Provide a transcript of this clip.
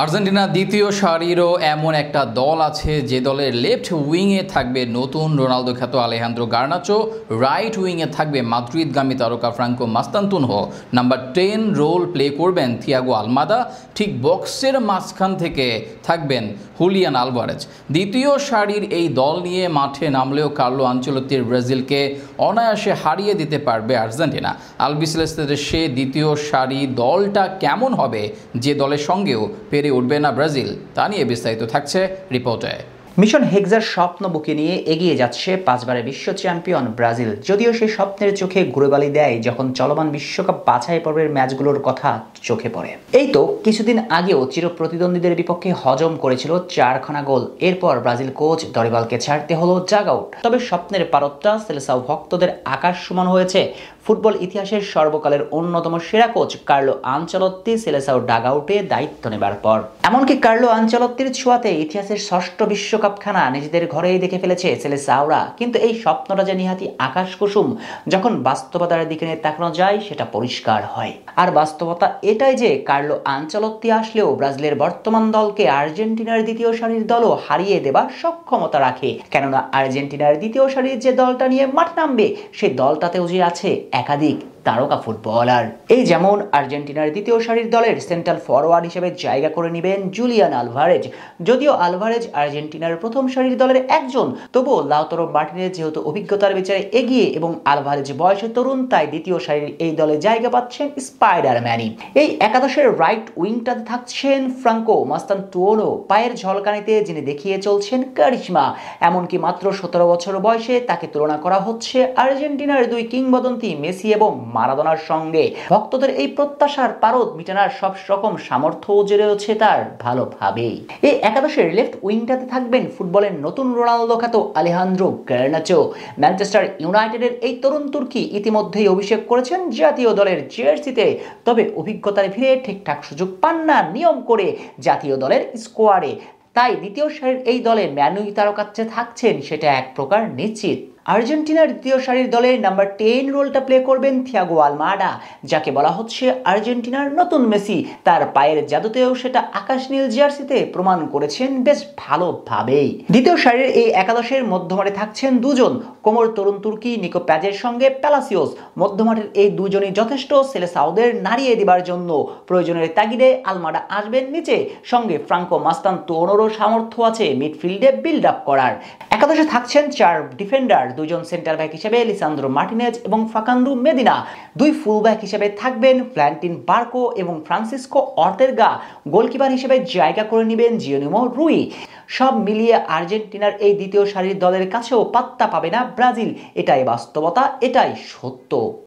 আর্জেন্টিনার দ্বিতীয় সারিরও এমন একটা দল আছে যে দলের লেফট উইংয়ে থাকবে নতুন রোনালদো খ্যাত আলেহান্দ্রো গার্নাচো, রাইট উইংয়ে থাকবে মাদ্রিদগামী তারকা ফ্রাঙ্কো মাস্তান্তুনহো, নাম্বার 10 রোল প্লে করবেন থিয়াগো আলমাদা, ঠিক বক্সের মাঝখান থেকে থাকবেন হুলিয়ান আলভারেজ। দ্বিতীয় সারির এই দল নিয়ে মাঠে নামলেও কার্লো আনচেলত্তির ব্রাজিলকে অনায়াসে হারিয়ে দিতে পারবে আর্জেন্টিনা। আলবিসেলেস্তেদের সে দ্বিতীয় সারি দলটা কেমন হবে, যে দলের সঙ্গেও পেরে উঠবে না ব্রাজিল, তা নিয়ে বিস্তারিত থাকছে রিপোর্টে। মিশন হেক্সার স্বপ্ন বুকে নিয়ে এগিয়ে যাচ্ছে 5 বারের বিশ্ব চ্যাম্পিয়ন ব্রাজিল। যদিও সেই স্বপ্নের চোখে ঘুরেবালি দেয় যখন চলমান বিশ্বকাপ বাছাই পর্বের ম্যাচগুলোর কথা চোখে পড়ে। এই তো কিছুদিন আগেও চিরপ্রতিদ্বন্দ্বীদের বিপক্ষে হজম করেছিল 4খানা গোল। এরপর ব্রাজিল কোচ দরিবালকে ছাড়তে হলো জাগ আউট। তবে স্বপ্নের পারতটা সেলেসাও ভক্তদের আকাশ সমান হয়েছে। ফুটবল ইতিহাসের সর্বকালের অন্যতম সেরা কোচ কার্লো আনচেলত্তি সেলেসাও ডাগ আউটে দায়িত্ব নেবার পর এমনকি কার্লো আনচেলত্তির ছোঁয়াতে ইতিহাসের ষষ্ঠ বিশ্বকাপখানা নিজেদের ঘরেই দেখে ফেলেছে সেলেসাওরা। কিন্তু এই স্বপ্নটা যে নিহাতি আকাশ কুসুম, যখন বাস্তবতার দিকে তাকানো যায় সেটা পরিষ্কার হয়। আর বাস্তবতা এটাই যে কার্লো আনচেলত্তি আসলেও ব্রাজিলের বর্তমান দলকে আর্জেন্টিনার দ্বিতীয় সারির দলও হারিয়ে দেবার সক্ষমতা রাখে। কেননা আর্জেন্টিনার দ্বিতীয় সারির যে দলটা নিয়ে মাঠে নামবে সেই দলটাতেও যে আছে একাধিক তারকা ফুটবলার। এই যেমন আর্জেন্টিনার দ্বিতীয় সারির দলের সেন্ট্রাল ফরওয়ার্ড হিসেবে জায়গা করে নেবেন জুলিয়ান আলভারেজ। যদিও আলভারেজ আর্জেন্টিনার প্রথম সারির দলের একজন, তবুও লাউতারো মার্টিনেজ যেহেতু অভিজ্ঞতার বিচারে এগিয়ে এবং আলভারেজ বয়সে তরুণ, তাই দ্বিতীয় সারির এই দলে জায়গা পাচ্ছেন স্পাইডারম্যানই। এই একাদশের রাইট উইংটাতে থাকছেন ফ্রাঙ্কো মাস্তান্তুওনো, পায়ের ঝলকানিতে যিনি দেখিয়ে চলছেন কারিশমা। এমনকি মাত্র 17 বছর বয়সে তাকে তুলনা করা হচ্ছে আর্জেন্টিনার দুই কিংবদন্তি মেসি এবং মারাদোনার সঙ্গে। ভক্তদের এই প্রত্যাশার পারদ মিটানোর সব রকম সামর্থ্য যে রয়েছে তার ভালোভাবেই। এই একাদশের লেফট উইংটাতে থাকবেন ফুটবলের নতুন রোনালদো খ্যাত আলেহান্দ্রো গার্নাচো। ম্যানচেস্টার ইউনাইটেডের এই তরুণ তুর্কি ইতিমধ্যেই অভিষেক করেছেন জাতীয় দলের জার্সিতে। তবে অভিজ্ঞতার ভিড়ে ঠিকঠাক সুযোগ পান না নিয়ম করে জাতীয় দলের স্কোয়াডে। তাই দ্বিতীয় সারির এই দলে ম্যানুই তারকাচ্ছে থাকছেন সেটা এক প্রকার নিশ্চিত। আর্জেন্টিনার দ্বিতীয় সারির দলে নাম্বার 10 রোলটা প্লে করবেন থিয়াগো আলমাডা, যাকে বলা হচ্ছে আর্জেন্টিনার নতুন মেসি। তার পায়ের জাদুতেও সেটা আকাশ নীল জার্সিতে প্রমাণ করেছেন বেশ ভালোভাবেই। দ্বিতীয় সারির এই একাদশের মধ্যমাঠে থাকছেন দুজন, কোমর তরুণ তুর্কি নিকো প্যাজের সঙ্গে প্যালাসিওস। মধ্যমাঠের এই দুজনই যথেষ্ট সেলেসাওদের নাড়িয়ে দেবার জন্য। প্রয়োজনের তাগিদে আলমাডা আসবেন নিচে, সঙ্গে ফ্রাঙ্কো মাস্তান্তুওনোরও সামর্থ্য আছে মিডফিল্ডে বিল্ড আপ করার। একাদশে থাকছেন 4 ডিফেন্ডার, দুজন সেন্টার ব্যাক হিসেবে লিসান্দ্রো মার্টিনেজ এবং ফাকান্দু মেদিনা। দুই ফুল ব্যাক হিসেবে থাকবেন ফ্ল্যান্টিন বার্কো এবং ফ্রান্সিসকো অর্তেগা। গোলকিপার হিসেবে জায়গা করে নেবেন জিওনিমো রুই। সব মিলিয়ে আর্জেন্টিনার এই দ্বিতীয় সারির দলের কাছেও পাত্তা পাবে না ব্রাজিল। এটাই বাস্তবতা, এটাই সত্য।